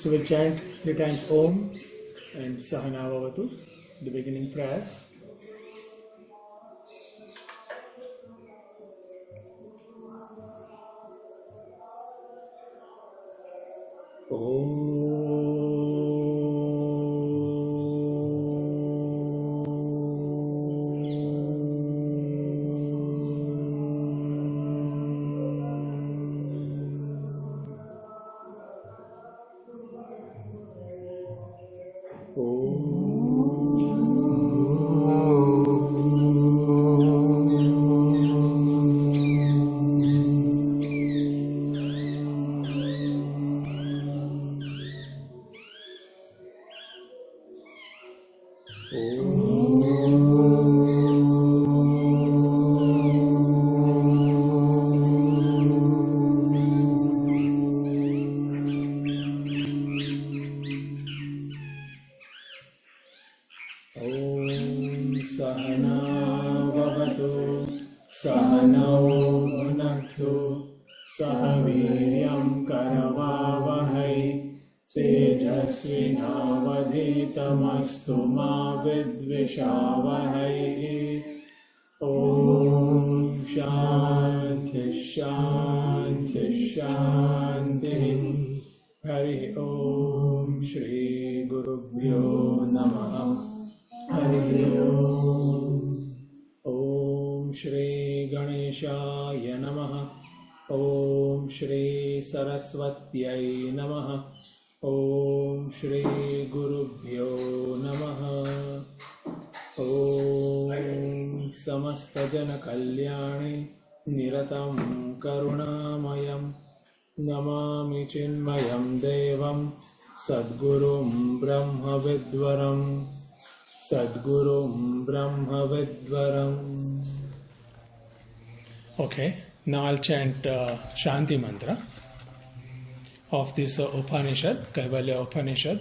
So we'll chant 3 times Om and Sahana Bhavatu, the beginning prayers. तेजस्विनावधीतमस्तु मा विद्विषावहै। ॐ शान्ति शान्ति शान्तिः। हरि ॐ श्री गुरुभ्यो नमः। हरि ॐ श्री गणेशाय नमः। ॐ श्री सरस्वत्यै नमः। ॐ श्री गुरुभ्यो नमः। ॐ समस्तजनकल्याणे निरतं करुणामयं नमामि चिन्मयं देवं सद्गुरुं ब्रह्मविद्वरं Okay, now I'll chant Shanti mantra of this Upanishad, Kaivalya Upanishad.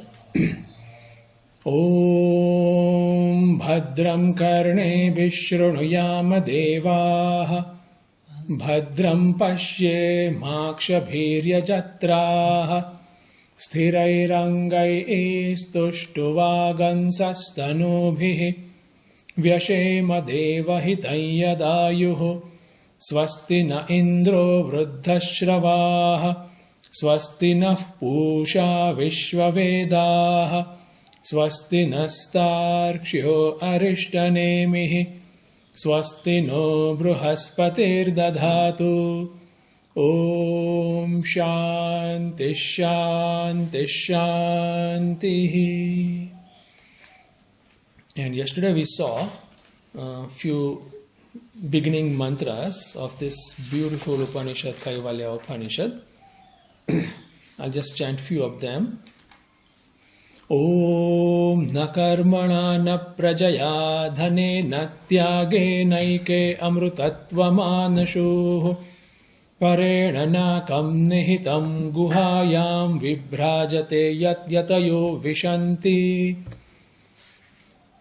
Om Bhadram Karne Vishrunuyama Devaha Bhadram Pashye Makshabhirya Jatraha Sthirairangai Estushtuvagansastanubhihi Vyashema Devahitayadayuhu Swasti na Indro Vruddhashravaha Swasti nः पूषा विश्ववेदाः स्वस्ति नस्तार्क्ष्यो अरिष्टनेमिः स्वस्ति नो बृहस्पतिर्दधातु। ॐ शान्ति शान्ति शान्तिः. And yesterday we saw a few beginning mantras of this beautiful Upanishad, Kaivalya Upanishad. I'll just chant few of them. Om na karmana na prajaya dhane na tyage naike amrutatvamanashuh parena nakam nihitam guhayam vibhrajate yat yatayo vishanti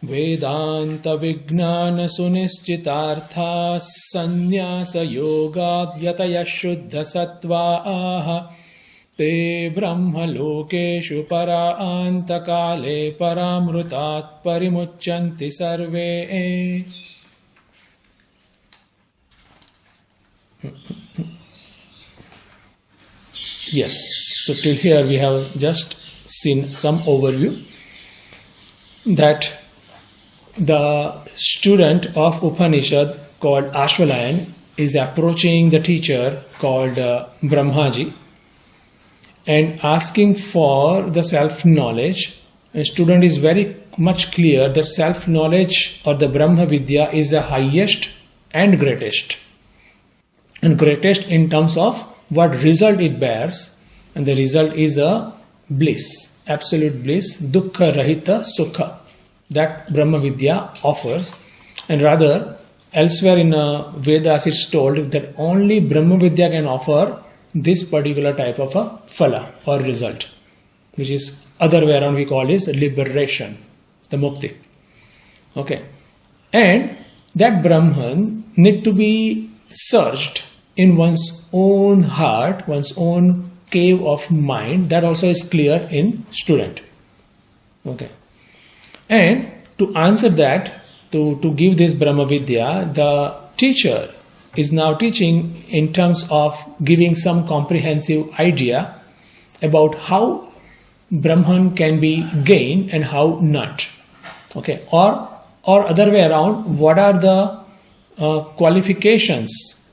Vedanta Vijnana Sunischitartha Sannyasa Yoga Yataya Shuddha Sattva Te Brahma Lokeshu Para Antakale Paramrutat Parimuchanti Sarve. Yes, so till here we have just seen some overview that the student of Upanishad called Ashwalayan is approaching the teacher called Brahmaji and asking for the self-knowledge. A student is very much clear that self-knowledge or the Brahma Vidya is the highest and greatest. And greatest in terms of what result it bears. And the result is a bliss, absolute bliss, dukkha rahita sukha, that Brahma Vidya offers. And rather, elsewhere in Vedas it's told that only Brahma Vidya can offer this particular type of a phala or result, which is other way around we call is liberation, the mukti. Okay. And that Brahman need to be searched in one's own heart, one's own cave of mind, that also is clear in student. Okay. And to answer that, to give this Brahma Vidya, the teacher is now teaching in terms of giving some comprehensive idea about how Brahman can be gained and how not. Okay. Or other way around, what are the qualifications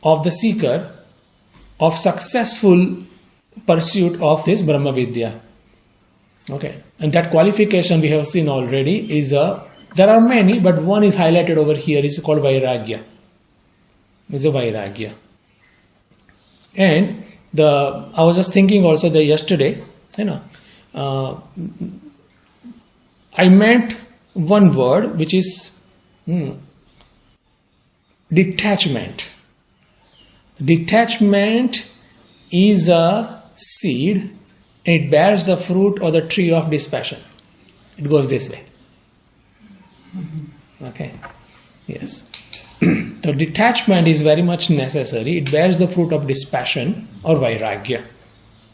of the seeker of successful pursuit of this Brahma Vidya. Okay. And that qualification we have seen already is there are many, but one is highlighted over here, is called Vairagya. It's a Vairagya. And I was just thinking also that yesterday, I meant one word which is detachment. Detachment is a seed and it bears the fruit or the tree of dispassion. It goes this way. Okay. Yes. So detachment is very much necessary. It bears the fruit of dispassion or Vairagya.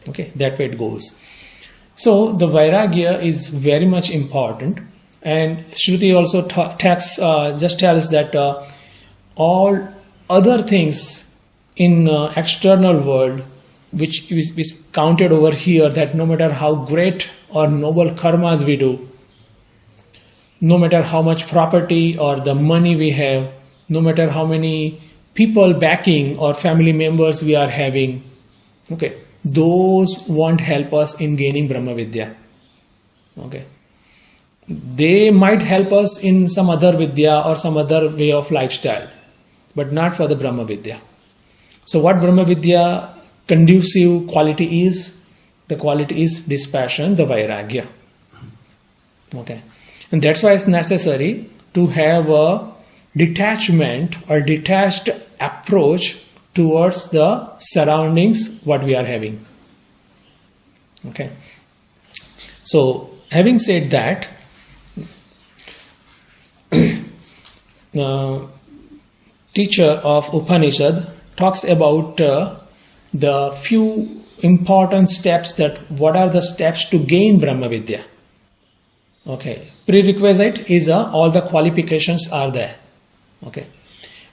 Okay, that way it goes. So the Vairagya is very much important, and Shruti also just tells that all other things in external world, which is counted over here, that no matter how great or noble karmas we do, no matter how much property or the money we have, no matter how many people backing or family members we are having, okay, those won't help us in gaining Brahma Vidya. Okay. They might help us in some other Vidya or some other way of lifestyle, but not for the Brahma Vidya. So what Brahma Vidya conducive quality is? The quality is dispassion, the Vairagya. Okay. And that's why it's necessary to have a detachment or detached approach towards the surroundings what we are having. Okay. So having said that, teacher of Upanishad talks about the few important steps, that what are the steps to gain Brahma Vidya. Okay. Prerequisite is all the qualifications are there. Okay.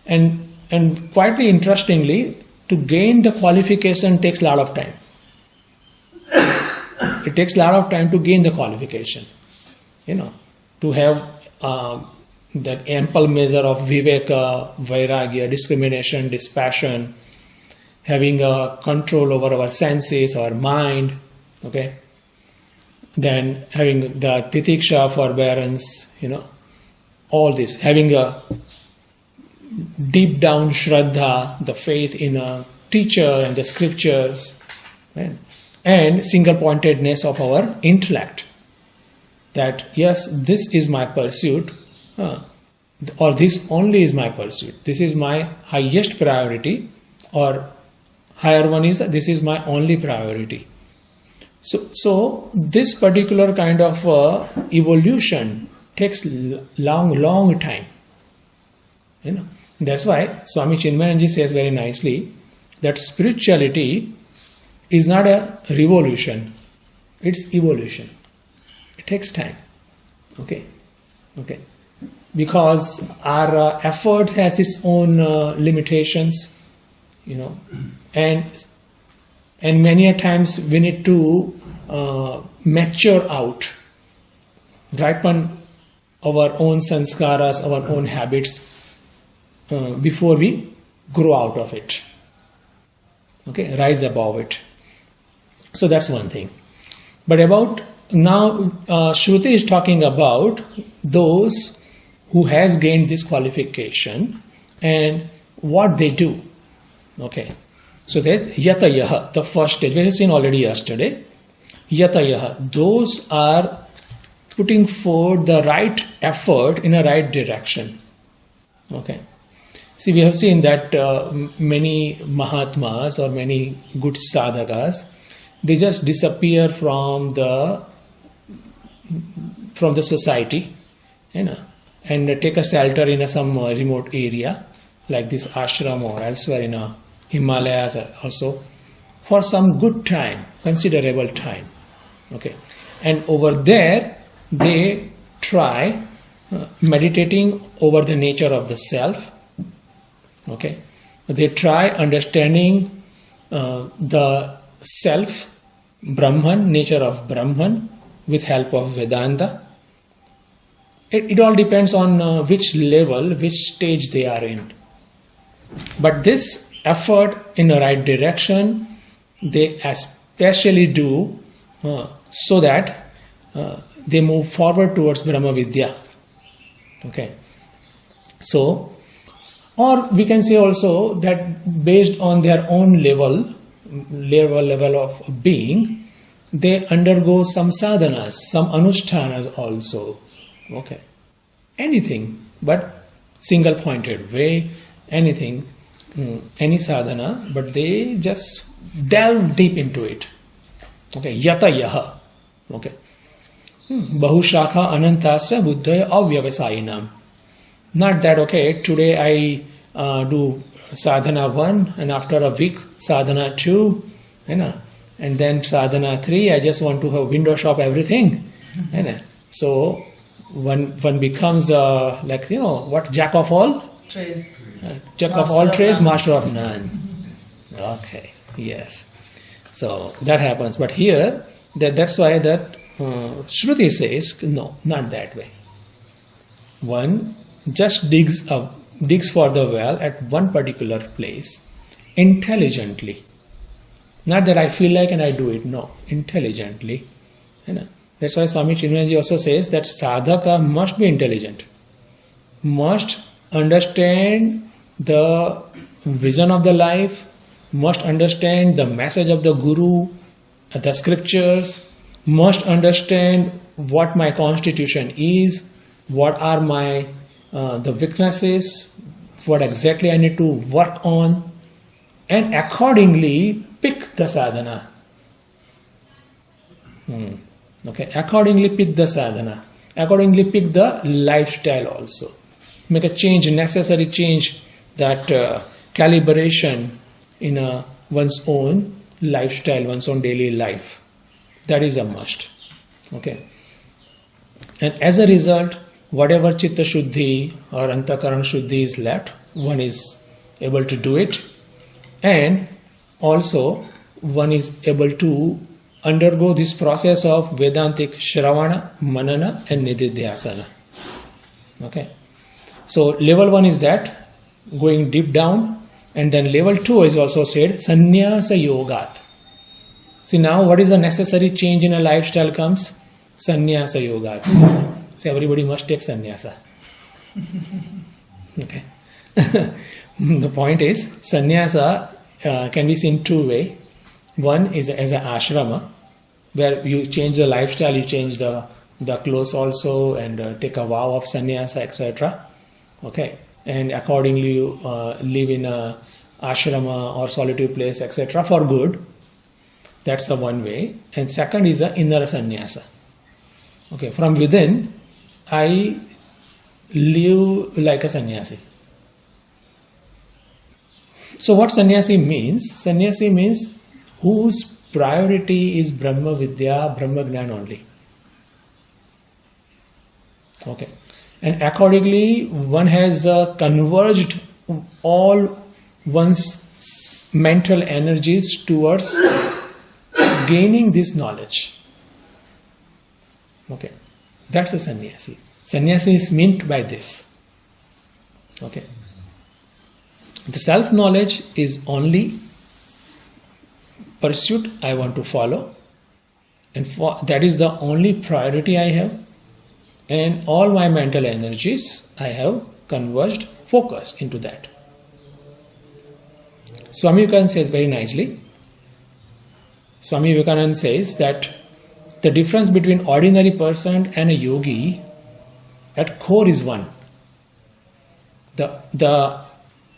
And quite interestingly, to gain the qualification takes a lot of time. It takes a lot of time to gain the qualification. To have that ample measure of viveka, vairagya, discrimination, dispassion, having a control over our senses, our mind, okay. Then having the titiksha, forbearance, all this, having a deep down shraddha, the faith in a teacher and the scriptures, right? And single pointedness of our intellect, that yes, this is my pursuit, or this only is my pursuit, this is my highest priority, or higher one is this is my only priority. So this particular kind of evolution takes long time. That's why Swami Chinmaya says very nicely that spirituality is not a revolution, it's evolution. It takes time. Okay. Because our effort has its own limitations, and many a times we need to mature out, ripen our own sanskaras, our own habits, before we grow out of it. Okay, rise above it. So that's one thing. But about now, Shruti is talking about those who has gained this qualification and what they do. Okay. So that yatayaha, the first stage, we have seen already yesterday. Yatayaha, those are putting forth the right effort in a right direction. Okay. See, we have seen that many Mahatmas or many good sadhakas, they just disappear from the society, and take a shelter in some remote area like this ashram or elsewhere in Himalayas also, for some good time, considerable time. Okay, and over there they try meditating over the nature of the self. Okay, they try understanding the self, Brahman, nature of Brahman, with help of Vedanta. It all depends on which level, which stage they are in. But this effort in the right direction, they especially do so that they move forward towards Brahma Vidya. Okay. So, or we can say also that based on their own level of being, they undergo some sadhanas, some anushtanas also. Okay. Anything but single pointed way, anything, any sadhana, but they just delve deep into it. Okay. Yata yaha. Okay. Bahushakha anantasya buddhaya avyavasayinam. Not that, okay, today I do sadhana 1 and after a week sadhana 2, and then sadhana 3, I just want to have window shop everything. So one becomes jack of all Trades. Jack of all trades, master of none. Okay, yes. So that happens. But here, that's why that Shruti says, no, not that way. One just digs for the well at one particular place intelligently. Not that I feel like and I do it. No, intelligently. That's why Swami Chinmaya also says that sadhaka must be intelligent. Must understand the vision of the life, must understand the message of the Guru, the scriptures, must understand what my constitution is, what are my the weaknesses, what exactly I need to work on, and accordingly pick the sadhana. Okay, accordingly pick the sadhana, accordingly pick the lifestyle also. Make a change, necessary change, that calibration in one's own lifestyle, one's own daily life. That is a must. Okay. And as a result, whatever chitta shuddhi or antakaran shuddhi is left, one is able to do it, and also one is able to undergo this process of Vedantic Shravana, Manana and Nididhyasana. Okay. So level 1 is that, going deep down, and then level 2 is also said Sannyasa Yogat. See, now what is the necessary change in a lifestyle comes? Sannyasa Yogat. So everybody must take sannyasa. Okay. The point is, sannyasa can be seen two ways. One is as an ashrama, where you change the lifestyle, you change the clothes also, and take a vow of sannyasa, etc. Okay, and accordingly you live in a ashrama or solitude place, etc. for good. That's the one way. And second is the inner sannyasa. Okay, from within, I live like a sannyasi. So what sannyasi means? Sannyasi means whose priority is Brahma Vidya, Brahma Gnan only. Okay. And accordingly, one has converged all one's mental energies towards gaining this knowledge. Okay. That's a sannyasi. Sannyasi is meant by this. Okay. The self-knowledge is only pursuit I want to follow, and that is the only priority I have, and all my mental energies I have converged, focused into that. Swami Vivekananda says very nicely, Swami Vivekananda says that the difference between ordinary person and a yogi at core is one. The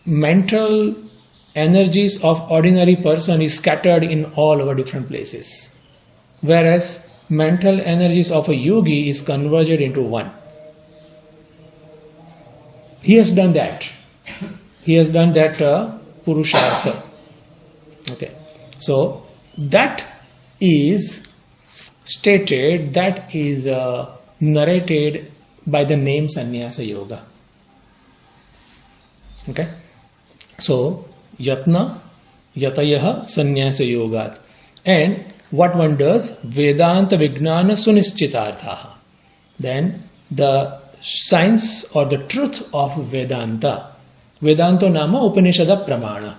mental energies of ordinary person is scattered in all over different places, whereas mental energies of a yogi is converged into one. He has done that. He has done that purushartha. Okay. So that is stated, that is narrated by the name Sannyasa Yoga. Okay? So, Yatna, Yatayaha, Sannyasa Yogat. And what one does? Vedanta Vijnana Sunischitarthaha. Then the science or the truth of Vedanta. Vedanta Nama Upanishada Pramana.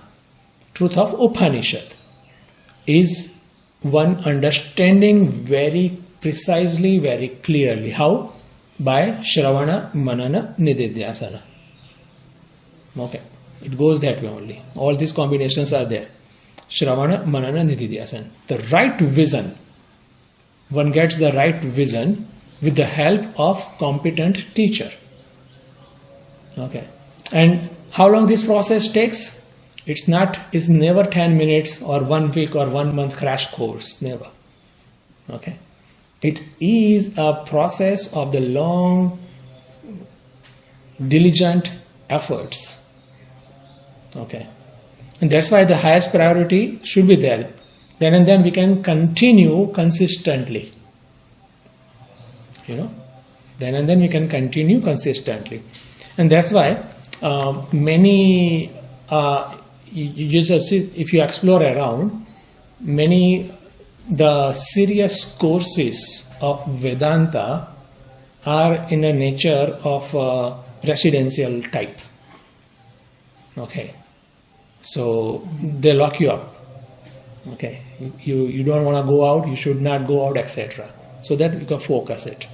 Truth of Upanishad is one understanding very precisely, very clearly. How? By Shravana, Manana, Nididhyasana. Okay. It goes that way only. All these combinations are there. Shravana, Manana, Nididhyasana. The right vision. One gets the right vision with the help of competent teacher. Okay. And how long this process takes? It's never 10 minutes or 1 week or 1 month crash course. Never. Okay. It is a process of the long, diligent efforts. Okay. And that's why the highest priority should be there. Then and then we can continue consistently. Then and then we can continue consistently. And that's why many, you just see, if you explore around, the serious courses of Vedanta are in a nature of residential type. Okay. So they lock you up. Okay. You don't want to go out, you should not go out, etc. So that you can focus it.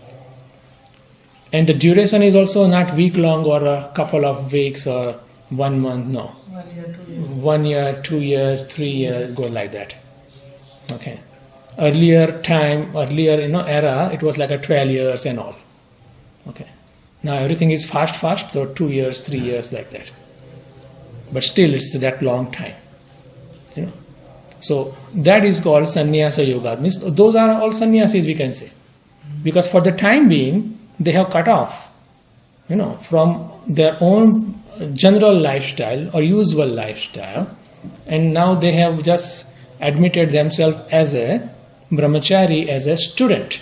And the duration is also not week long or a couple of weeks or 1 month, no. 1 year, 2 years, 3 years, go like that. Okay. Earlier era, it was like a 12 years and all. Okay. Now everything is fast, so 2 years, 3 years like that. But still it's that long time. So that is called Sannyasa Yoga. Means those are all sannyasis, we can say. Because for the time being, they have cut off, from their own general lifestyle or usual lifestyle, and now they have just admitted themselves as a brahmachari, as a student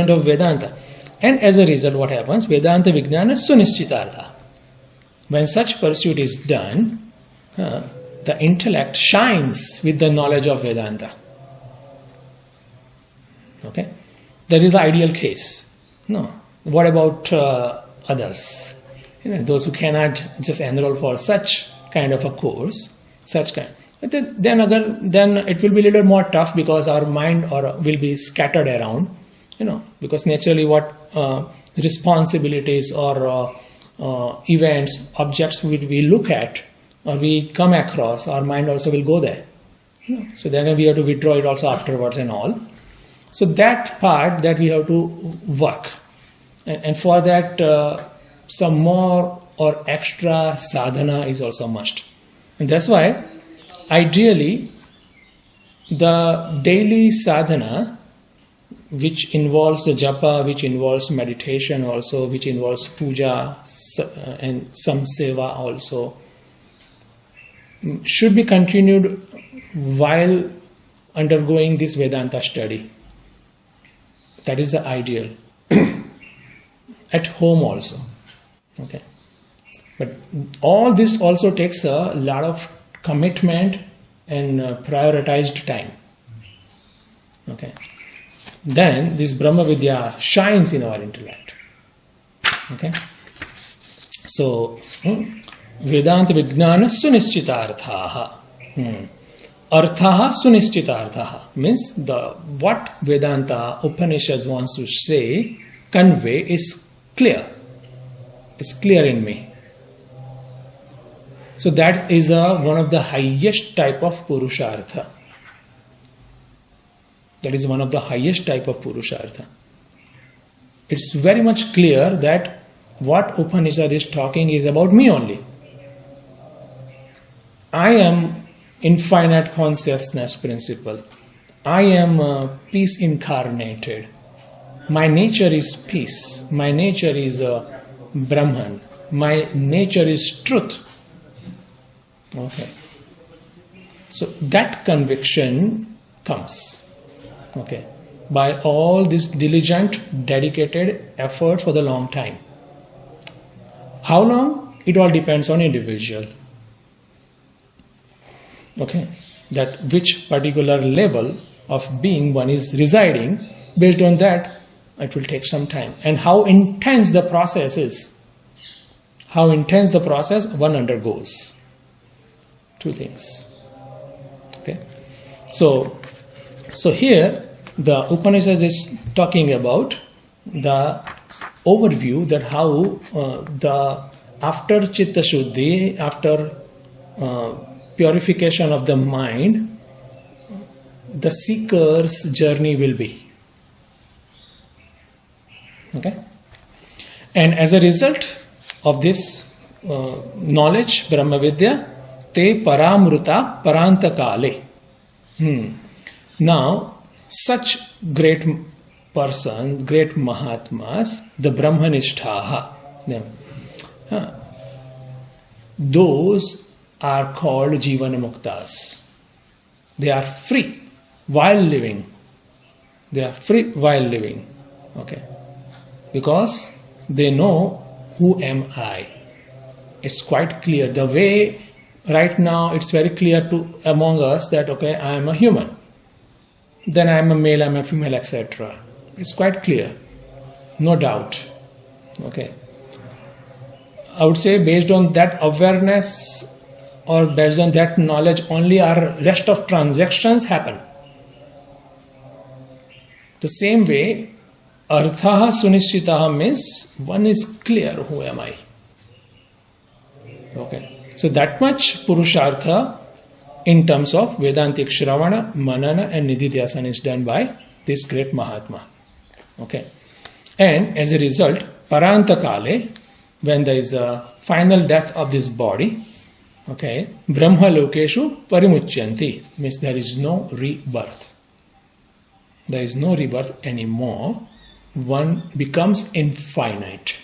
of Vedanta. And as a result, what happens? Vedanta Vijnana Sunischitartha. When such pursuit is done, the intellect shines with the knowledge of Vedanta. Okay? That is the ideal case. No. What about others? Those who cannot just enroll for such kind of a course, then it will be a little more tough because our mind will be scattered around, because naturally what responsibilities or events, objects we look at or we come across, our mind also will go there. So then we have to withdraw it also afterwards and all. So that part that we have to work. And for that some more or extra sadhana is also must. And that's why ideally the daily sadhana, which involves the japa, which involves meditation also, which involves puja and some seva also, should be continued while undergoing this Vedanta study. That is the ideal. At home also. Okay. But all this also takes a lot of commitment and prioritized time. Okay. Then this Brahma Vidya shines in our intellect. Okay. So, Vedanta Vijnana Sunischitarthaha. Arthaha Sunischitarthaha means what Vedanta Upanishads wants to say, convey is clear. It's clear in me. So that is one of the highest type of Purushartha. That is one of the highest type of Purushartha. It's very much clear that what Upanishad is talking is about me only. I am infinite consciousness principle. I am peace incarnated. My nature is peace. My nature is Brahman. My nature is truth. Okay. So that conviction comes, okay, by all this diligent, dedicated effort for the long time. How long? It all depends on individual. Okay, that which particular level of being one is residing, based on that, it will take some time. And how intense the process is, how intense the process one undergoes. Two things. Okay, so here the Upanishad is talking about the overview that how the after Chitta Shuddhi, after purification of the mind, the seeker's journey will be. Okay, and as a result of this knowledge, Brahma Vidya, te paramruta paranta kale. Now, such great person, great Mahatmas, the Brahmanishtaha, those are called Jivana Muktas. They are free while living. They are free while living. Okay. Because they know who am I. It's quite clear. The way right now it's very clear to among us that okay, I am a human. Then I am a male, I am a female, etc. It's quite clear. No doubt. Okay. I would say based on that awareness or based on that knowledge only our rest of transactions happen. The same way, arthaha sunishitaha means one is clear who am I. Okay. So that much purushartha in terms of Vedantic Shravana, Manana and Nididhyasana is done by this great Mahatma. Okay. And as a result, Paranta Kale, when there is a final death of this body, okay, Brahma Lokeshu Parimuchyanti, means there is no rebirth. There is no rebirth anymore. One becomes infinite.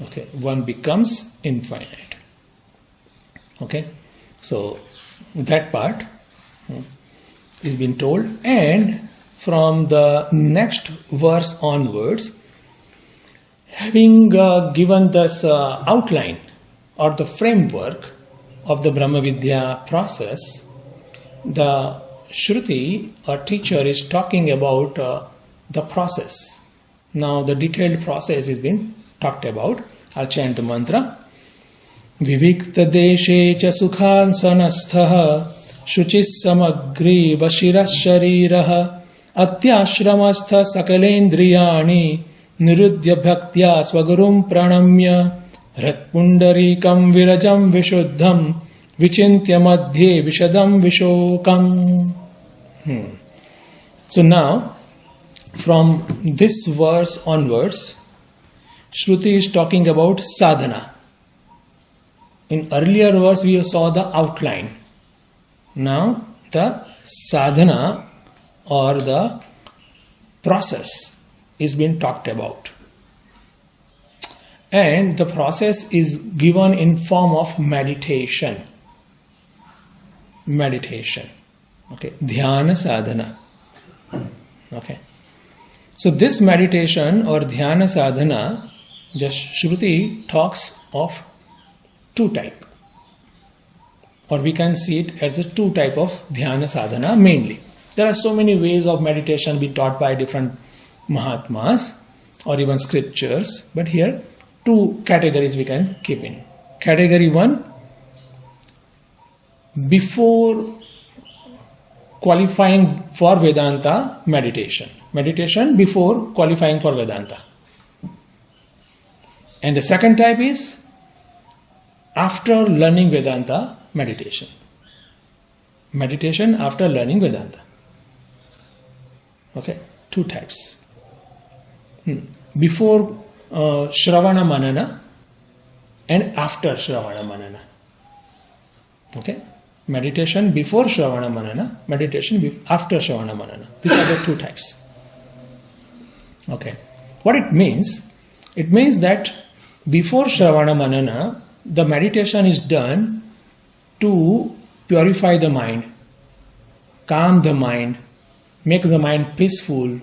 Okay, one becomes infinite. Okay, so that part is been told, and from the next verse onwards, having given this outline or the framework of the Brahma Vidya process, the Shruti, or teacher, is talking about the process. Now the detailed process is being talked about. I'll chant the mantra. Vivikta deshe cha sukhan sanasthaha shuchis samagri vashiras sharirah atyashramastha sakalendriyani nirudya bhaktya swagarum pranamya ratpundarikam virajam vishuddham vichintya madhye vishadam vishokam. So now, from this verse onwards, Shruti is talking about sadhana. In earlier verse we saw the outline. Now the sadhana or the process is being talked about. And the process is given in form of meditation. Meditation. Okay. Dhyana sadhana. Okay. So this meditation or dhyana sadhana, just Shruti talks of two type, or we can see it as a two type of dhyana sadhana mainly. There are so many ways of meditation being taught by different Mahatmas or even scriptures, but here two categories we can keep in. Category 1, before qualifying for Vedanta, meditation. Meditation before qualifying for Vedanta. And the second type is after learning Vedanta, meditation. Meditation after learning Vedanta. Okay, two types. Before Shravana Manana and after Shravana Manana. Okay, meditation before Shravana Manana, meditation after Shravana Manana. These are the two types. Okay, what it means? It means that before Shravana Manana, the meditation is done to purify the mind, calm the mind, make the mind peaceful,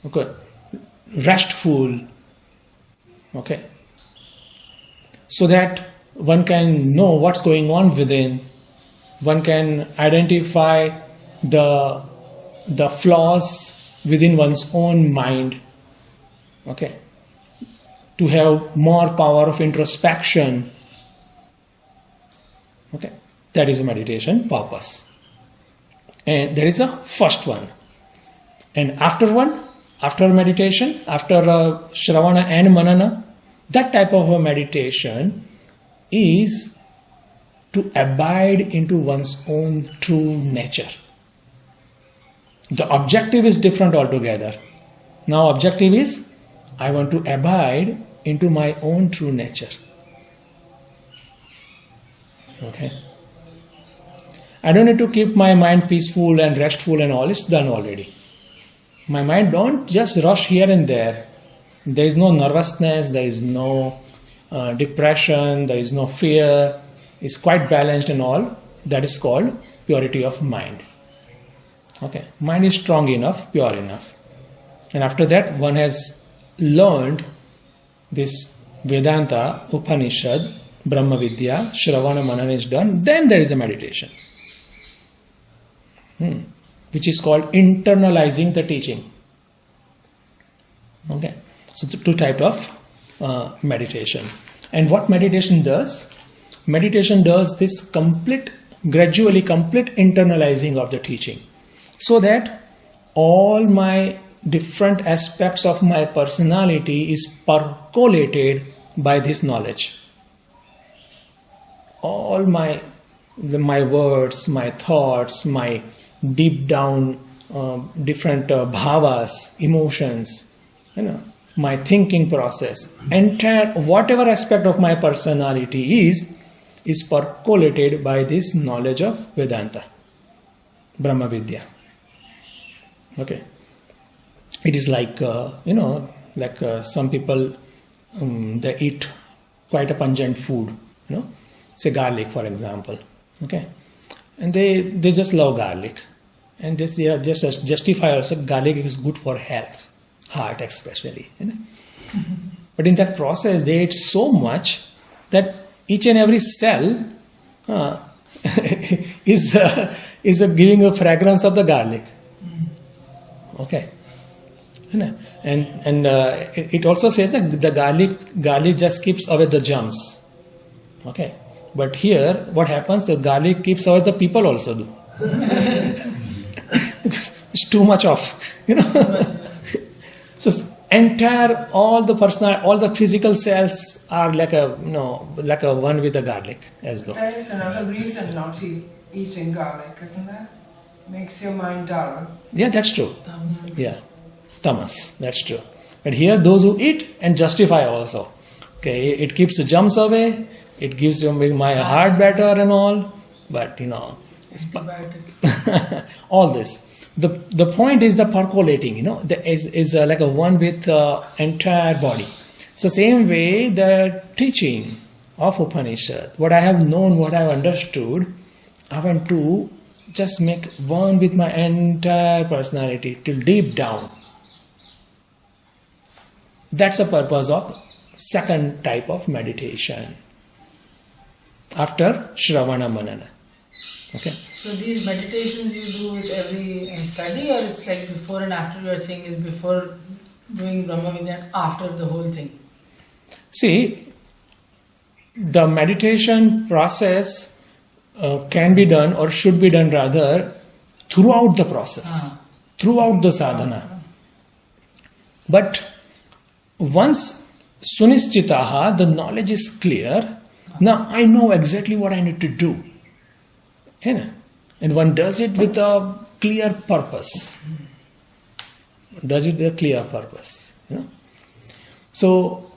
okay, restful, okay, so that one can know what's going on within, one can identify the flaws within one's own mind, okay, to have more power of introspection, okay. That is a meditation purpose. And that is the first one. And after meditation, after Shravana and Manana, that type of a meditation is to abide into one's own true nature. The objective is different altogether. Now objective is, I want to abide into my own true nature. Okay. I don't need to keep my mind peaceful and restful and all, it's done already. My mind don't just rush here and there. There is no nervousness, there is no depression, there is no fear. It's quite balanced and all. That is called purity of mind. Okay, mind is strong enough, pure enough. And after that, one has learned this Vedanta, Upanishad, Brahma Vidya, Shravana Manana is done, then there is a meditation. Which is called internalizing the teaching. Okay, so the two types of meditation. And what meditation does? Meditation does this gradually complete internalizing of the teaching, so that all my different aspects of my personality is percolated by this knowledge. All my words, my thoughts, my deep down different bhavas, emotions, my thinking process, entire whatever aspect of my personality is percolated by this knowledge of Vedanta, Brahma Vidya. Okay, it is like some people they eat quite a pungent food, say garlic, for example. Okay, and they just love garlic, and they just justify also garlic is good for health, heart especially. But in that process, they eat so much that each and every cell is giving a fragrance of the garlic. Okay, and it also says that the garlic just keeps away the germs. Okay. But here, what happens? The garlic keeps away the people also do. It's too much of, So all the physical cells are like a one with the garlic, as though. There is another reason not to eating garlic, isn't there? Makes your mind dull. Yeah, that's true. Yeah, tamas. That's true. But here, those who eat and justify also. Okay, it keeps the germs away. It gives my heart better and all, but it's all this. The point is the percolating. Is like a one with entire body. So same way the teaching of Upanishad, what I have known, what I have understood, I want to just make one with my entire personality till deep down. That's the purpose of second type of meditation. After Shravana Manana. Okay. So these meditations you do with every study, or it's like before and after? You are saying is before doing Brahma Vidya and after the whole thing? See, the meditation process can be done or should be done rather throughout the process, throughout the sadhana. But once sunischitaha, the knowledge is clear, now I know exactly what I need to do. And one does it with a clear purpose. So,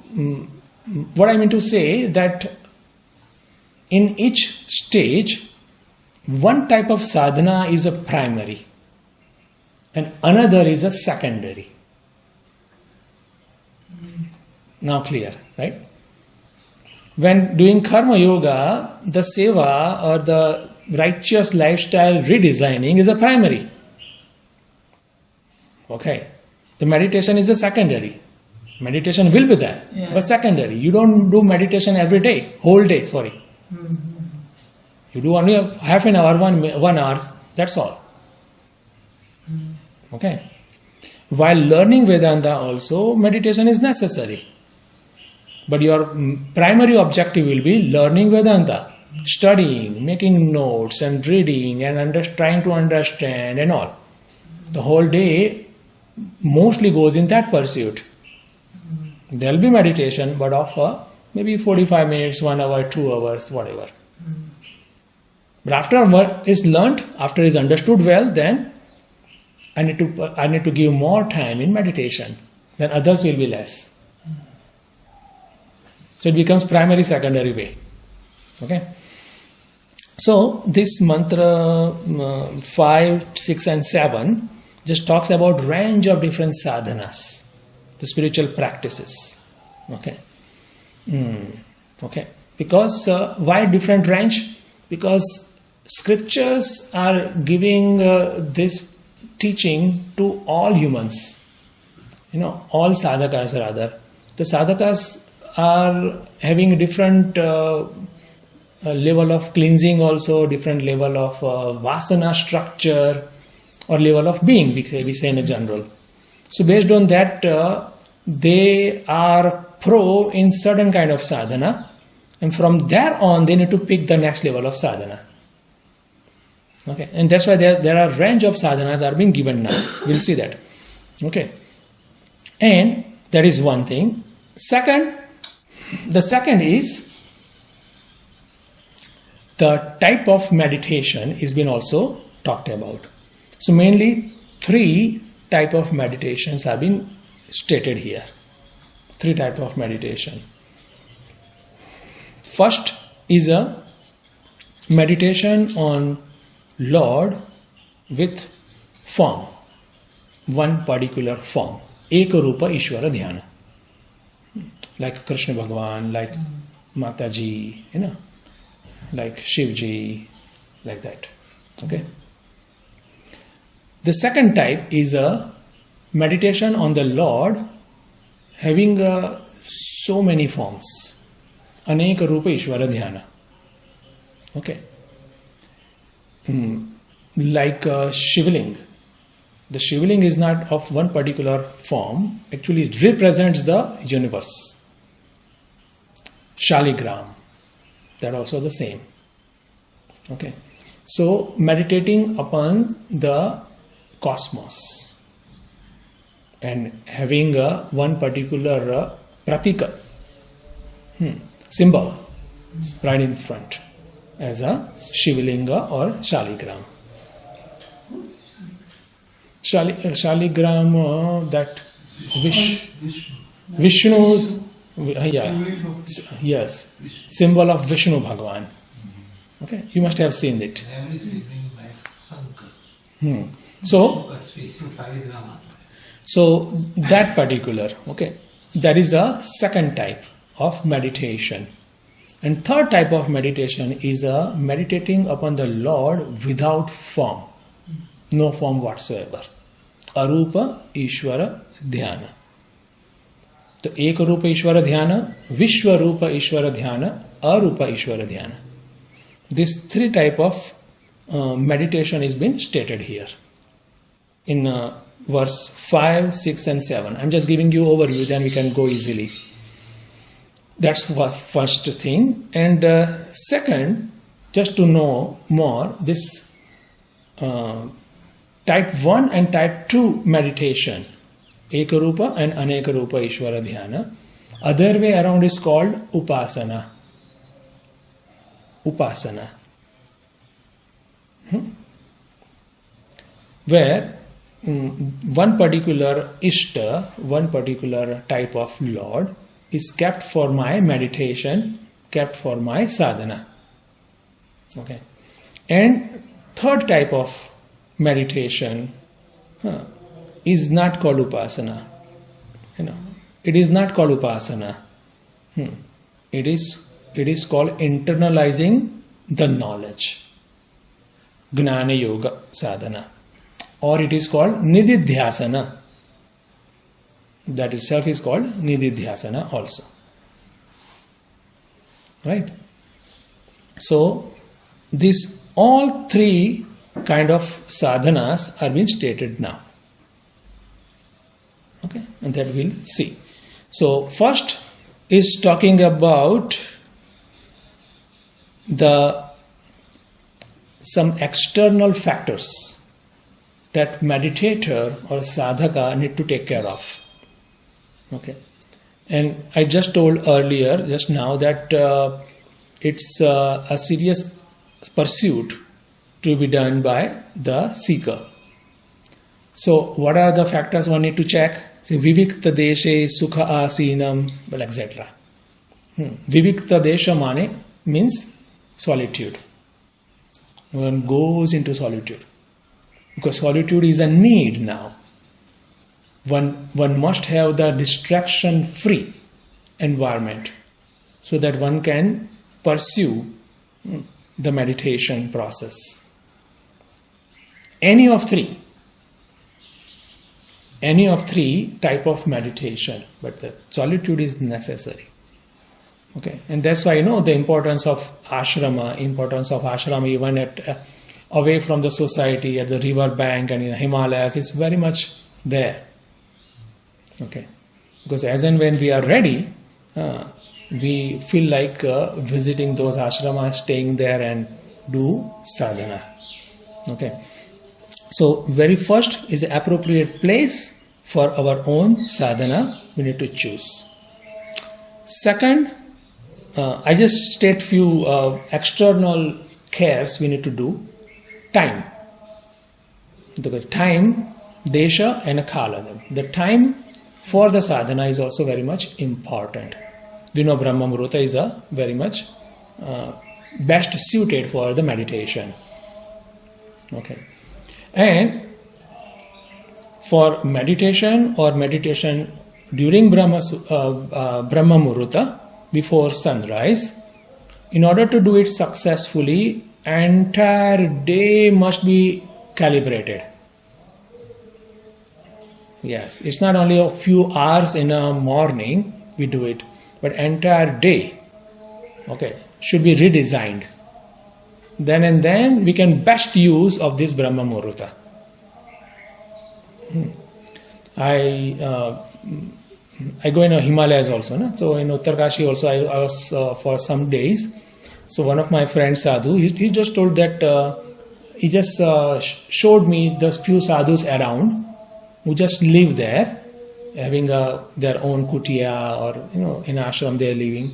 what I mean to say that in each stage, one type of sadhana is a primary and another is a secondary. Now clear, right? When doing karma yoga, the seva or righteous lifestyle redesigning is a primary. Okay. The meditation is a secondary. Meditation will be there, Yeah. but secondary. You don't do meditation every day, whole day, sorry. You do only half an hour, 1 hour, that's all. Okay. While learning Vedanta also, meditation is necessary. But your primary objective will be learning Vedanta, studying, making notes and reading and trying to understand and all. The whole day mostly goes in that pursuit. There will be meditation, but of maybe 45 minutes, 1 hour, 2 hours, whatever. But after what is learnt, after is understood well, then I need to give more time in meditation. Then others will be less. So it becomes primary, secondary way. Okay. So this mantra 5, 6 and 7 just talks about range of different sadhanas, the spiritual practices. Okay. Okay. Because why different range? Because scriptures are giving this teaching to all humans. All sadhakas rather. The sadhakas are having a different level of cleansing also, different level of vasana structure or level of being, we say in a general. So based on that, they are pro in certain kind of sadhana, and from there on they need to pick the next level of sadhana. Okay, and that's why there are range of sadhanas are being given now. We'll see that. Okay, and that is one thing. The second is the type of meditation is been also talked about. So mainly 3 type of meditations are being stated here. 3 type of meditation. First is a meditation on Lord with form, one particular form, Ekarupa Ishvara Dhyana, like Krishna Bhagavan, like Mataji, like Shivji, like that. Okay. The second type is a meditation on the Lord having so many forms, Aneka Rupa Ishvara Dhyana. Okay. Like Shivling. The Shivling is not of one particular form, actually it represents the universe. Shaligram, that also the same. Okay. So meditating upon the cosmos and having one particular pratika, symbol right in front as a Shivlinga or Shaligram. Shaligram, that Vishnu's, yes, symbol of Vishnu Bhagavan. Okay, you must have seen it. So that particular, okay, that is a second type of meditation. And third type of meditation is a meditating upon the Lord without form, no form whatsoever. Arupa Ishvara Dhyana. So Ekarupa Ishvara Dhyana, Vishwarupa Ishvara Dhyana, Arupa Ishvara Dhyana. These 3 type of meditation is been stated here in verse 5, 6 and 7. I'm just giving you overview, then we can go easily. That's the first thing. And second, just to know more, this type 1 and type 2 meditation, Ekarupa and Anekarupa Ishvara Dhyana. Other way around is called Upasana. Upasana. Where one particular Ishta, one particular type of Lord is kept for my meditation, kept for my sadhana. Okay. And third type of meditation is not called upasana. It is not called upasana. It is called internalizing the knowledge. Gnana Yoga Sadhana. Or it is called Nididhyasana. That itself is called Nididhyasana also. Right? So, these all three kind of sadhanas are being stated now. Okay, and that we'll see. So, first is talking about some external factors that meditator or sadhaka need to take care of. Okay, and I just told earlier, just now, that it's a serious pursuit to be done by the seeker. So, what are the factors one need to check? So, Vivikta deshe sukha asinam, well, etc. Vivikta desha mane means solitude. One goes into solitude. Because solitude is a need now. One must have the distraction-free environment so that one can pursue the meditation process. Any of three type of meditation, but the solitude is necessary. Okay, and that's why the importance of ashrama even at away from the society, at the river bank and in the Himalayas is very much there. Okay, because as and when we are ready, we feel like visiting those ashramas, staying there and do sadhana. Okay, so very first is the appropriate place for our own sadhana we need to choose. Second, I just state few external cares we need to do. Time. The time, desha and kala. The time for the sadhana is also very much important. We know Brahma Muhurta is a very much best suited for the meditation. Okay. And for meditation or meditation during Brahma Muhurta, before sunrise, in order to do it successfully, entire day must be calibrated. Yes, it's not only a few hours in a morning we do it, but entire day, okay, should be redesigned. Then and then we can best use of this Brahma Muhurta. I go in Himalayas also, no? So in Uttarkashi also I was for some days. So one of my friends sadhu, he just told that he just showed me the few sadhus around who just live there, having their own kutia or in ashram they are living.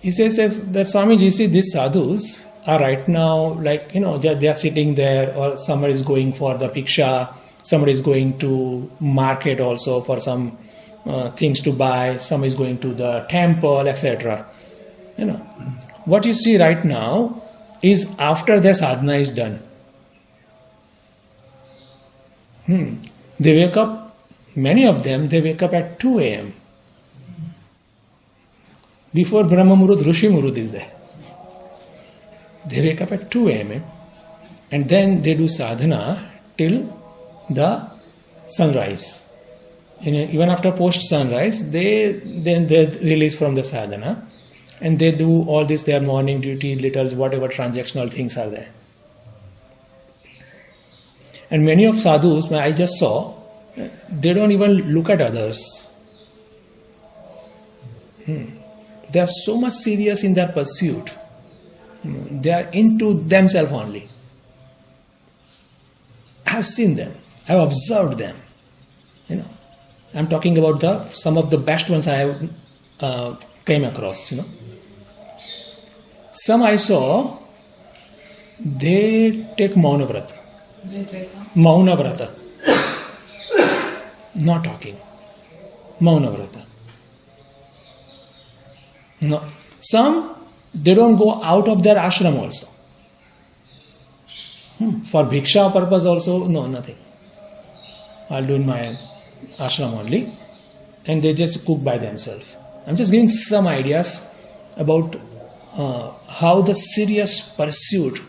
He says that Swamiji, see, these sadhus are right now like they are sitting there, or somebody is going for the piksha, somebody is going to market also for some things to buy, somebody is going to the temple, etc. What you see right now is after the sadhana is done. They wake up, many of them, they wake up at 2 a.m. Before Brahma Muhurta, Rishi Muhurta is there. They wake up at 2 a.m. and then they do sadhana till the sunrise. Even after post sunrise, they release from the sadhana and they do all this, their morning duty, little whatever transactional things are there. And many of sadhus, I just saw, they don't even look at others. They are so much serious in their pursuit. They are into themselves only. I have seen them. I have observed them. I'm talking about some of the best ones I have came across. Some I saw, they take Mauna Vrata. Mauna Vrata. Not talking. Mauna Vrata. No. Some, they don't go out of their ashram also. For bhiksha purpose also, no, nothing. I'll do in my ashram only. And they just cook by themselves. I'm just giving some ideas about how the serious pursuit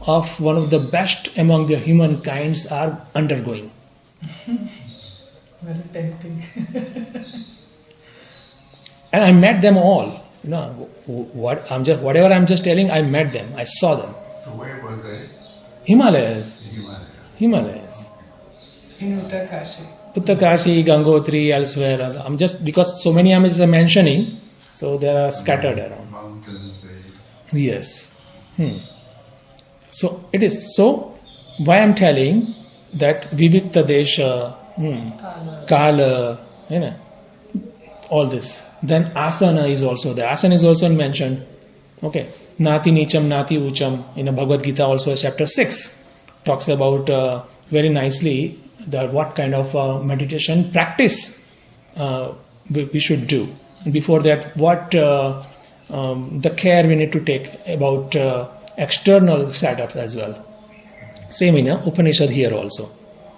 of one of the best among the humankinds are undergoing. Very tempting. And I met them all. Whatever I'm just telling, I met them. I saw them. So where was they? Himalayas. Himalaya. Himalayas. In Uttakashi. Uttakashi, Gangotri, elsewhere. I'm just because so many I'm just mentioning, so they are scattered around. Mountains, Yes. So it is. So why I'm telling that Vivikta Desha, Kala, all this. Then asana is also there. Asana is also mentioned. Okay. Nati Nicham, Nati Ucham. In a Bhagavad Gita also chapter 6 talks about very nicely that what kind of meditation practice we should do. Before that, what the care we need to take about external setup as well. Same in Upanishad here also.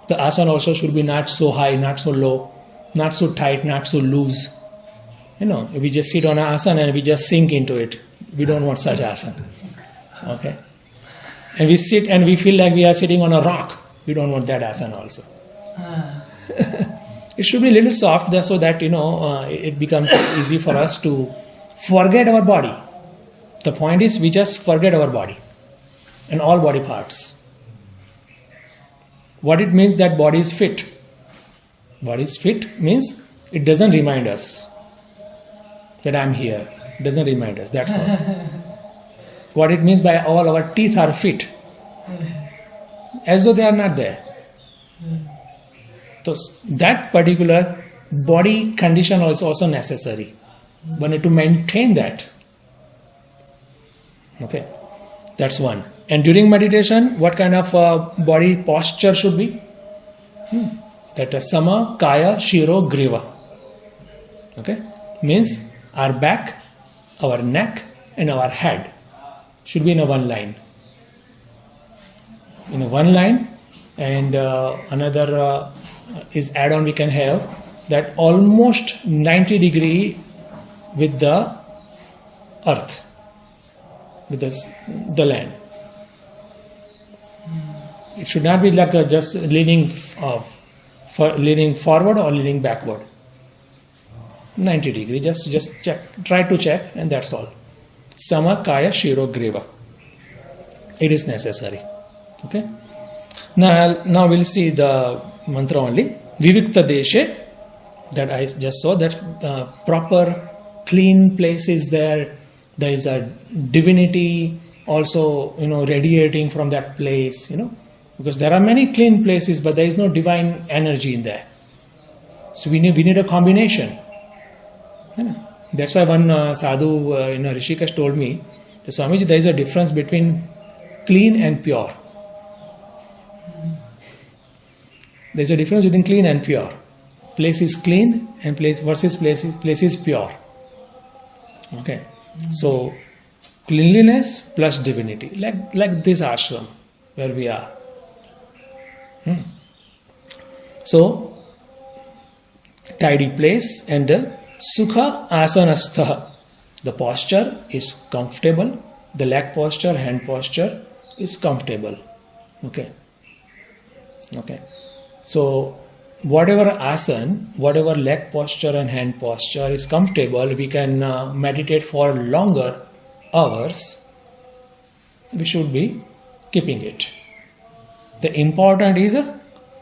The asana also should be not so high, not so low, not so tight, not so loose. We just sit on an asana and we just sink into it. We don't want such asana. Okay? And we sit and we feel like we are sitting on a rock. We don't want that asana also. It should be a little soft so that, it becomes easy for us to forget our body. The point is we just forget our body and all body parts. What it means that body is fit. Body is fit means it doesn't remind us that I'm here. It doesn't remind us. That's all. What it means by all our teeth are fit. As though they are not there. So that particular body condition is also necessary. One need to maintain that. Okay. That's one. And during meditation, what kind of body posture should be? That is Sama, Kaya, Shiro, Griva. Okay. Means our back, our neck and our head should be in a one line. In a one line. And another is add-on we can have that almost 90 degree with the earth, with the land. It should not be like just leaning forward or leaning backward. 90 degree, just check, try to check, and that's all. Sama, Kaya, Shiro, Griva. It is necessary. Okay. Now we'll see the mantra only. Vivikta Deshe, that I just saw that proper clean place is there. There is a divinity also, radiating from that place, because there are many clean places, but there is no divine energy in there. So we need a combination. That's why one sadhu Rishikesh told me, Swamiji, there is a difference between clean and pure. There is a difference between clean and pure. Place is clean and place is pure. Okay. So cleanliness plus divinity, like this ashram where we are. So tidy place and sukha asanastha. The posture is comfortable. The leg posture, hand posture is comfortable. Okay. So whatever asana, whatever leg posture and hand posture is comfortable, we can meditate for longer hours. We should be keeping it. The important is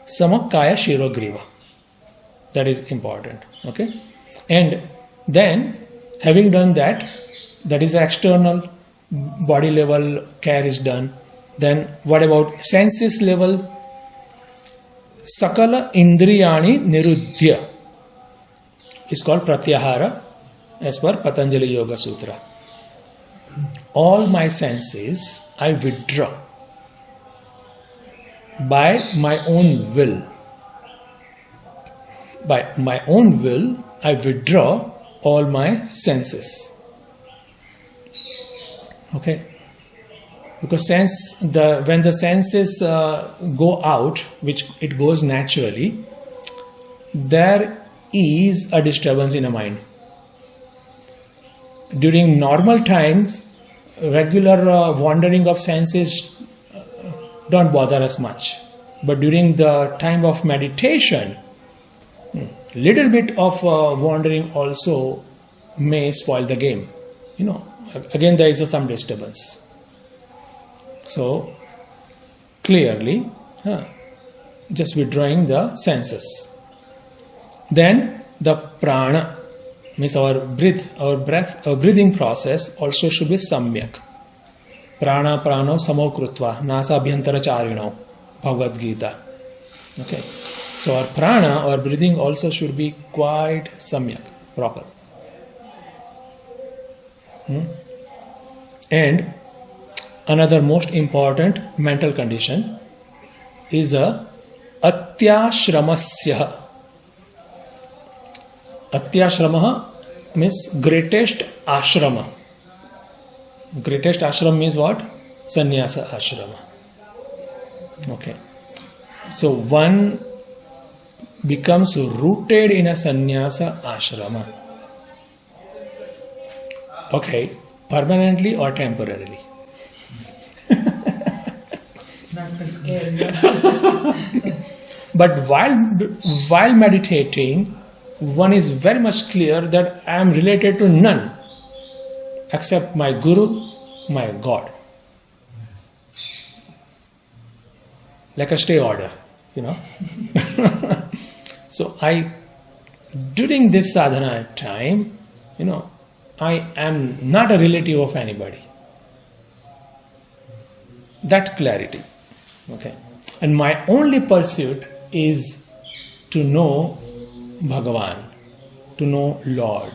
Samakaya Shiro Griva. That is important. Okay. And then having done that, that is external body level care is done. Then what about senses level? Sakala Indriyani Nirudhya is called Pratyahara as per Patanjali Yoga Sutra. All my senses I withdraw by my own will. By my own will, I withdraw all my senses. Okay? Because when the senses go out, which it goes naturally, there is a disturbance in the mind. During normal times, regular wandering of senses don't bother us much. But during the time of meditation, little bit of wandering also may spoil the game. Again there is some disturbance. So clearly, just withdrawing the senses. Then the prana, means our breathing process also should be samyak. Prana prano samo krutva nasabhyantara charino, Bhagavad Gita. Okay, so our prana, our breathing also should be quite samyak, proper. And another most important mental condition is a atyashramasya. Atyashrama means greatest ashrama. Greatest ashram means what? Sannyasa ashrama. Okay. So one becomes rooted in a sannyasa ashrama. Okay. Permanently or temporarily? Not for scary. But while meditating, one is very much clear that I am related to none except my Guru, my God. Like a stay order, So during this sadhana time, I am not a relative of anybody. That clarity. Okay. And my only pursuit is to know Bhagavan, to know Lord.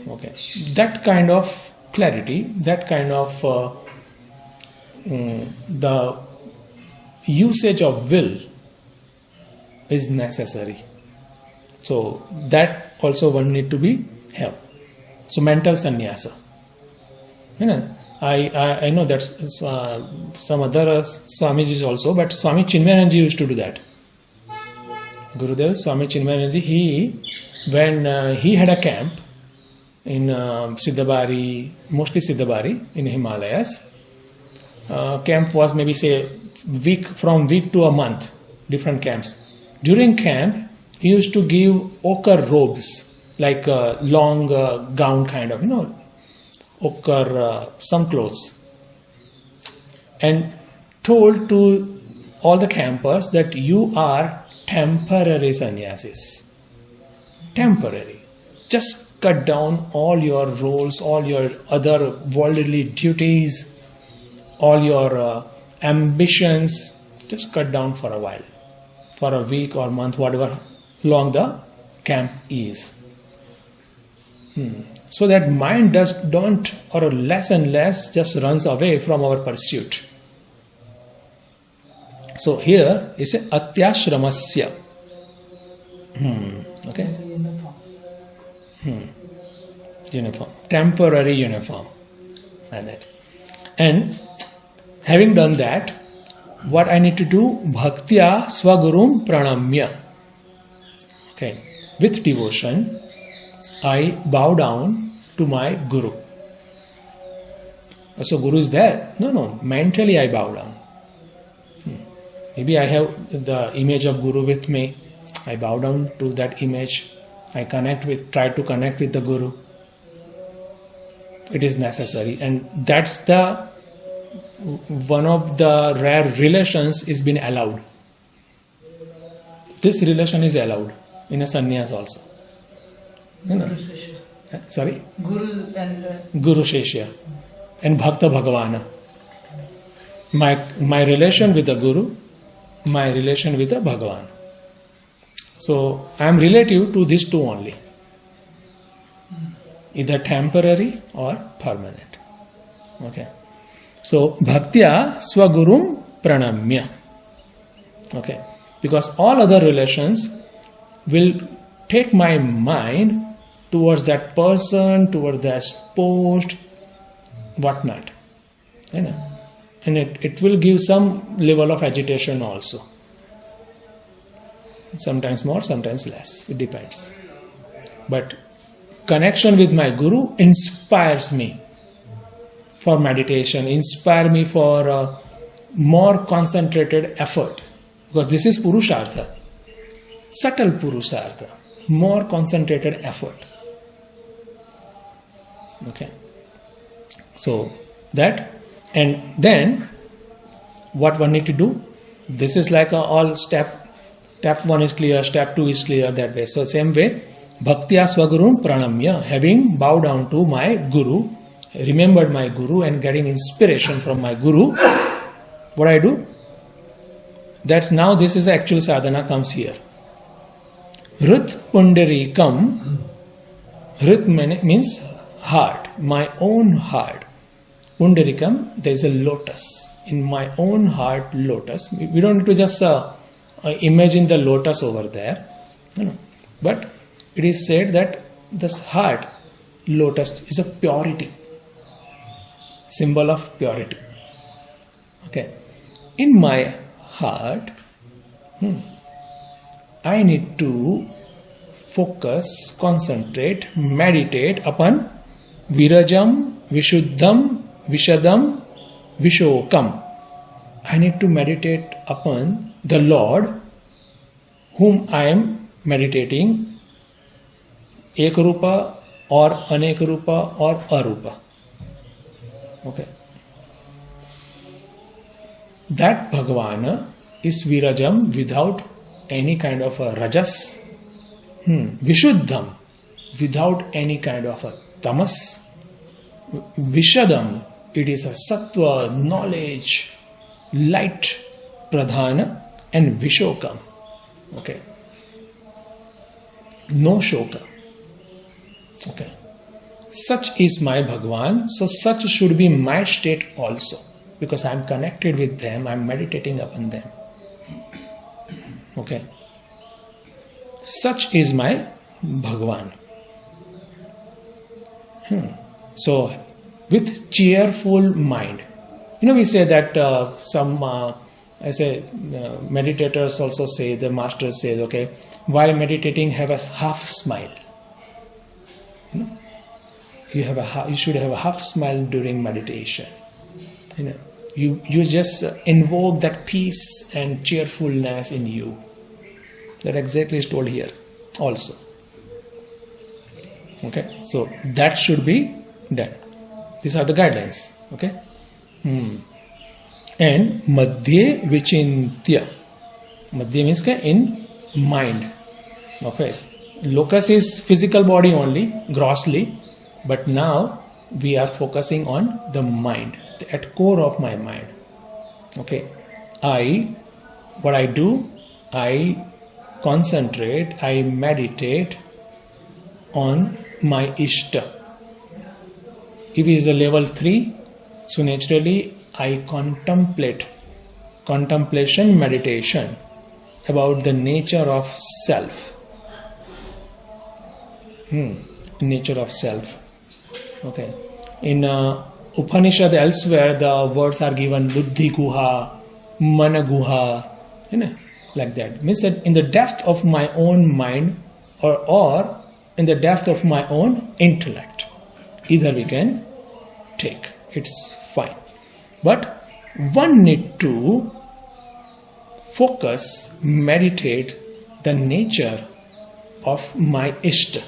Okay. That kind of clarity, that kind of the usage of will is necessary. So that also one need to be held. So mental sannyasa. I know that some other Swamijis also, but Swami Chinmaya used to do that. Gurudev Swami Chinmaya, when he had a camp in Siddhabari, mostly Siddhabari in Himalayas, camp was maybe say from week to a month, different camps. During camp, he used to give ochre robes, like a long gown kind of, ochre, some clothes, and told to all the campers that you are temporary sannyasis. Temporary. Just cut down all your roles, all your other worldly duties, all your ambitions. Just cut down for a while, for a week or month, whatever long the camp is. So that mind don't, or less and less, just runs away from our pursuit. So here is a atyashramasya. Okay? Uniform. Temporary uniform. Like that. And having done that, what I need to do? Bhaktya swagurum pranamya. Okay. With devotion, I bow down to my Guru. So Guru is there? No. Mentally I bow down. Maybe I have the image of Guru with me. I bow down to that image. I try to connect with the Guru. It is necessary. And that's the one of the rare relations is been allowed. This relation is allowed in a sannyas also. Sorry? Guru and Guru Sheshya and Bhakta Bhagavana. My relation with the Guru, my relation with the Bhagavan. So I am relative to these two only. Either temporary or permanent. Okay. So Bhaktya Swagurum Pranamya. Okay. Because all other relations will take my mind towards that person, towards that post, whatnot. And it will give some level of agitation also. Sometimes more, sometimes less. It depends. But connection with my Guru inspires me for meditation, inspire me for more concentrated effort, because this is Purushartha, subtle Purushartha, more concentrated effort. Okay. So that, and then what one need to do? This is like all step 1 is clear, step 2 is clear, that way. So same way, Bhaktya Swagurum Pranamya, having bowed down to my Guru, remembered my Guru and getting inspiration from my Guru, what I do? That now this is the actual sadhana comes here. Hrit Pundarikam, Hrit means heart, my own heart. Pundarikam, there is a lotus. In my own heart, lotus. We don't need to just imagine the lotus over there. But it is said that this heart, lotus, is a purity. Symbol of purity. Okay. In my heart, I need to focus, concentrate, meditate upon Virajam, Vishuddham, Vishadam, Vishokam. I need to meditate upon the Lord whom I am meditating, Ekarupa or Anekarupa or Arupa. Okay. That Bhagavana is Virajam without any kind of a Rajas. Vishuddham without any kind of a Tamas. Vishadam, it is a Sattva, knowledge, light, Pradhana, and Vishokam. Okay. No Shoka. Okay. Such is my Bhagavan, so such should be my state also. Because I am connected with them, I am meditating upon them. Okay. Such is my Bhagavan. So, with cheerful mind. We say that meditators also say, the masters say, okay, while meditating, have a half smile. You should have a half smile during meditation. You just invoke that peace and cheerfulness in you. That exactly is told here also. Okay, so that should be done. These are the guidelines. Okay, and Madhye Vichintya. Madhye means in mind. Okay, locus is physical body only, grossly, but now we are focusing on the mind, at core of my mind. Okay, what I do, I concentrate, I meditate on my Ishta. If it is a level 3, so naturally I contemplation meditation about the nature of self. Nature of self. Okay. In Upanishad elsewhere, the words are given Buddhi Guha, Mana Guha, like that. Means that in the depth of my own mind or in the depth of my own intellect. Either we can take. It's fine. But one need to focus, meditate the nature of my Ishta.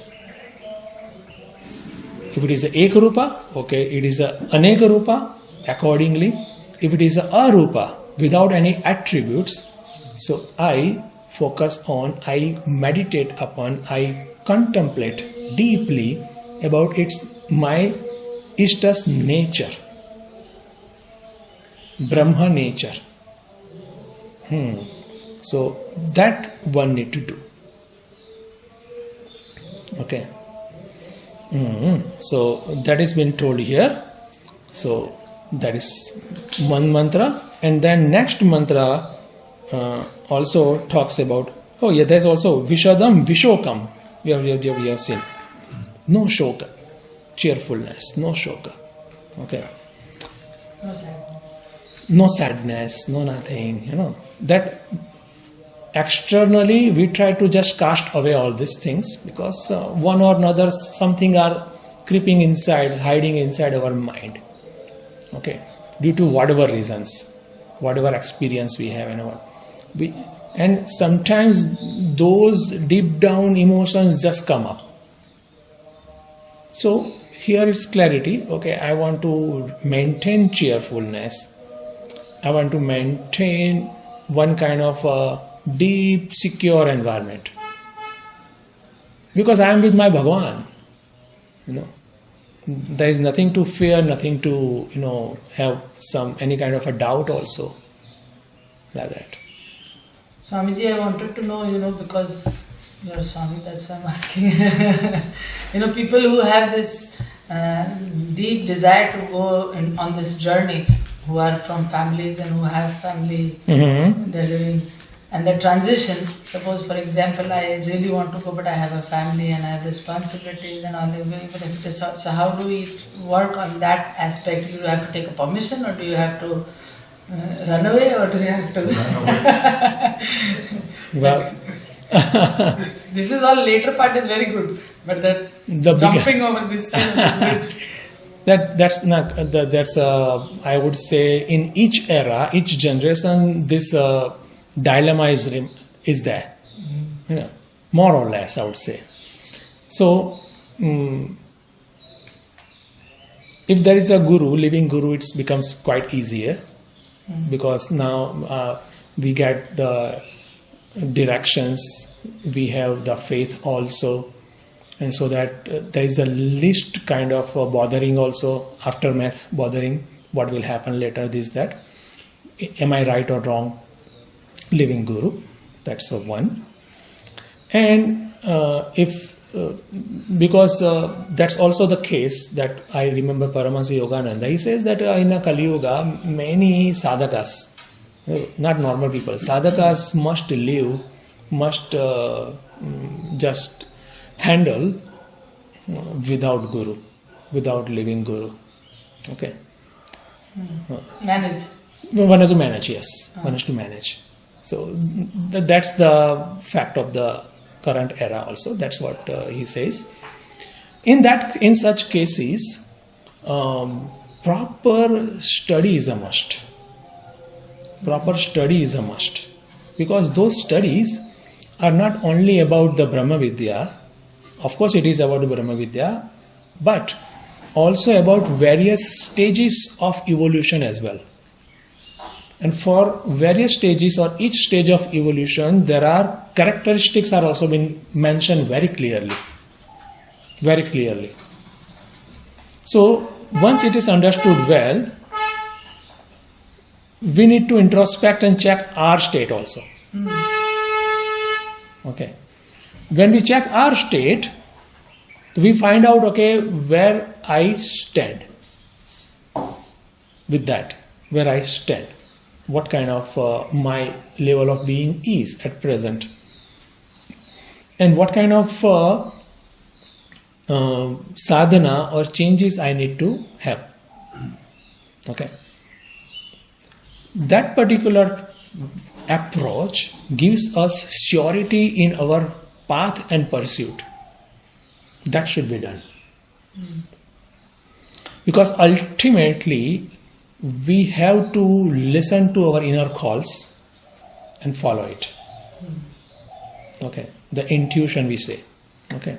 If it is a Ekarupa, okay, it is a Anekarupa, accordingly. If it is a Arupa, without any attributes, so I focus on, I meditate upon, I contemplate deeply about my Ishta's nature, Brahma nature. So that one need to do. Okay. So that is been told here. So that is one mantra, and then next mantra also talks about. Oh yeah, there's also Vishadam Vishokam. We have seen. No shoka, cheerfulness. No shoka. Okay. No sadness. No nothing. That externally we try to just cast away all these things because one or another something are creeping inside, hiding inside our mind. Okay, due to whatever reasons. whatever experience we have, and sometimes those deep down emotions just come up. So here it's clarity. Okay, I want to maintain cheerfulness. I want to maintain one kind of a deep, secure environment. Because I am with my Bhagavan. There is nothing to fear, nothing to, have any kind of a doubt also. Like that. Swamiji, I wanted to know, because you're Swami, that's why I'm asking. People who have this deep desire to go on this journey, who are from families and who have family, they're living, and the transition, suppose for example, I really want to go, but I have a family and I have responsibilities and all, so how do we work on that aspect? Do you have to take a permission, or do you have to run away, or do you have to... Well, this is all later part is very good, but the jumping over this that's not that's I would say in each era, each generation, this dilemma is there, more or less, I would say. So if there is a guru, living guru, it becomes quite easier, because now we get the directions, we have the faith also, and so that there is a least kind of bothering also, aftermath bothering, what will happen later, this, that. Am I right or wrong? Living guru, that's one. And because that's also the case that I remember Paramahansa Yogananda, he says that in a Kali Yuga, many sadhakas, not normal people, sadhakas must live, must just handle without guru, without living guru. Okay. Manage. One has to manage, yes. One has to manage. So that's the fact of the current era also. That's what he says. In such cases, proper study is a must. Proper study is a must. Because those studies are not only about the Brahma Vidya, of course it is about the Brahma Vidya, but also about various stages of evolution as well. And for various stages or each stage of evolution, there are characteristics are also been mentioned very clearly. Very clearly. So once it is understood well, we need to introspect and check our state also. Okay. When we check our state, we find out, okay, where I stand with that, where I stand, what kind of my level of being is at present, and what kind of sadhana or changes I need to have. Okay. That particular approach gives us surety in our path and pursuit. That should be done. Because ultimately, we have to listen to our inner calls and follow it. Okay. The intuition we say. Okay.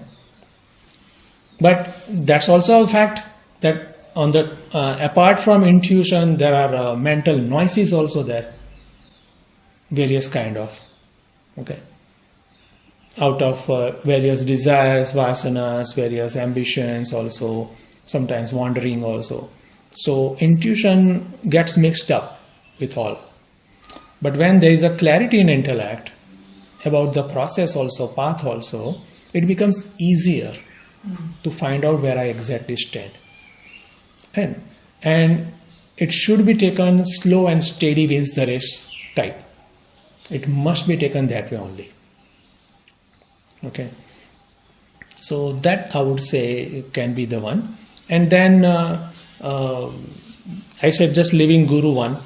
But that's also a fact that on the apart from intuition, there are mental noises also there. Various kind of. Okay. Out of various desires, vasanas, various ambitions also, sometimes wandering also. So intuition gets mixed up with all. But when there is a clarity in intellect about the process also, path also, it becomes easier to find out where I exactly stand. And it should be taken slow and steady wins the race type. It must be taken that way only. Okay. So that I would say can be the one. And then I said just leaving Guru one.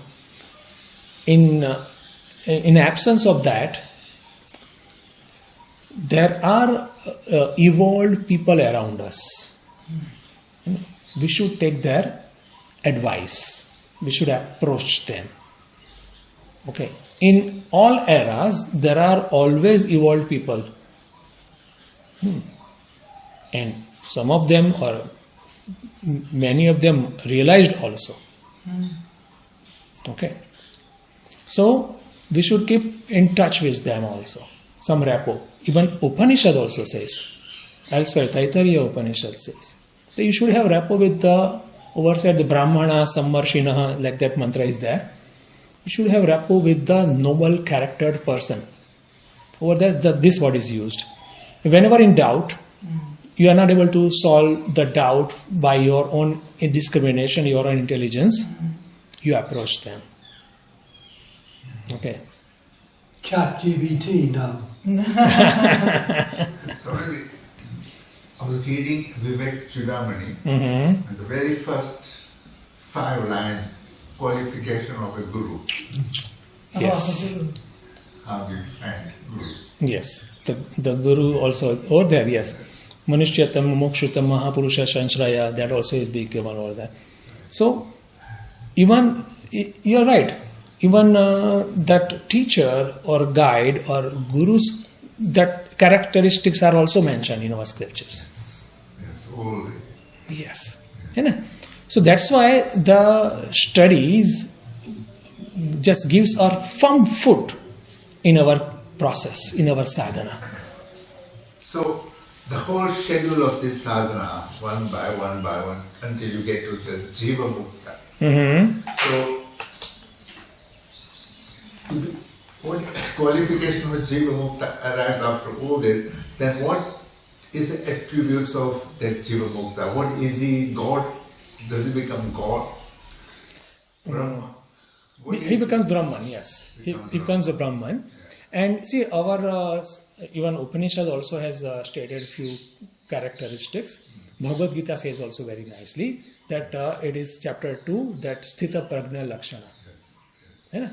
In absence of that, there are evolved people around us. We should take their advice. We should approach them. Okay. In all eras, there are always evolved people. And some of them, or many of them, realized also. Okay. So, we should keep in touch with them also. Some rapport. Even Upanishad also says. Elsewhere, Taittiriya Upanishad says. So, you should have rapport with the overseer, the Brahmana, Sammarshinaha, like that mantra is there. You should have rapport with the noble charactered person. Over there, this word is used. Whenever in doubt, you are not able to solve the doubt by your own discrimination, your own intelligence, you approach them. Okay. ChatGPT now. Sorry, I was reading Vivek Chudamani, Mm-hmm. and the very first 5 lines, qualification of a guru. Yes. How do you find guru? Yes. The Guru also over there, yes. Manushyatam, Mokshutam, Mahapurusha, Shanshraya, that also is being given over there. So, even, you're right, even that teacher or guide or guru's, that characteristics are also mentioned in our scriptures. Yes, all. Yes. You know? So that's why the studies just gives our firm foot in our process, in our sadhana. So, the whole schedule of this sadhana, one by one, until you get to the Jiva Mukta. Mm-hmm. So, what qualification of Jiva Mukta arrives after all this, then what is the attributes of that Jiva Mukta? What is he? God? Does he become God? Brahma? He becomes Brahman, yes. He becomes a Brahman. And see, our even Upanishad also has stated few characteristics. Bhagavad Gita says also very nicely that it is chapter 2, that Sthita Prajna Lakshana. Yes.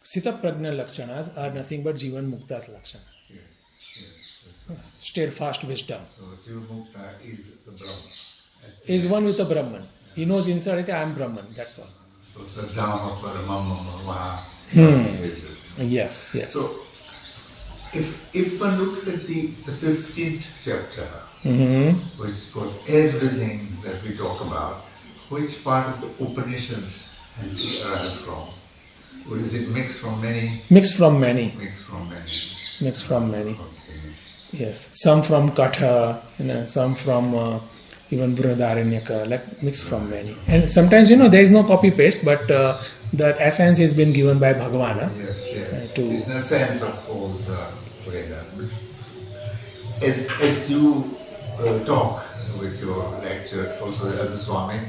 Sthita Prajna Lakshanas are nothing but Jivan Mukta's Lakshana. Yes. Steadfast wisdom. So Jiva Mukta is the Brahma. Is one with the Brahman. He knows inside, I am Brahman, that's all. So the Dhamma Paramama. Yes. So if one looks at the 15th chapter, which was everything that we talk about, which part of the Upanishad has it arrived from? Or is it mixed from many? Mixed from many. Mixed from many. Okay. Yes. Some from Katha, some from even Brihadaranyaka, like mixed from many. And sometimes, there is no copy paste, but the essence has been given by Bhagavana. Yes. To It's in a sense of all the Vedas. As you talk with your lecture, also the other Swami,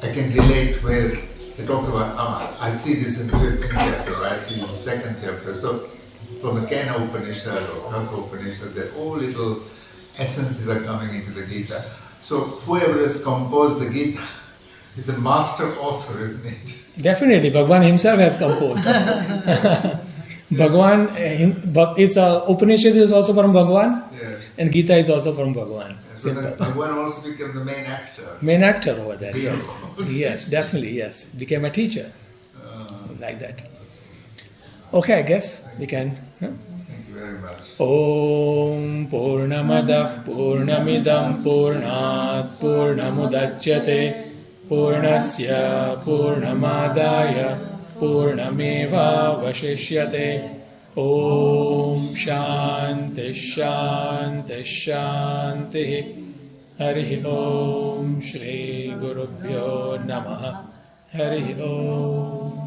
I can relate where they talk about, I see this in the 15th chapter, I see in the 2nd chapter. So from the Kena Upanishad or Katha Upanishad, that all little essences are coming into the Gita. So whoever has composed the Gita is a master author, isn't it? Definitely, Bhagavan himself has composed. Bhagavan, Upanishad is also from Bhagavan, Yes. and Gita is also from Bhagavan. So then Bhagavan also became the main actor. Main actor over there, Hero. yes. Yes, definitely, yes. Became a teacher. Like that. Okay, I guess we can. Thank you very much. Om Purnamadah Purnamidam Purnat Purnamudachyate Purnasya Purnamadaya Purnameva Vashishyate. Om Shanti Shanti Shanti. Hari Om Shri Gurubhyo Namaha. Hari Om.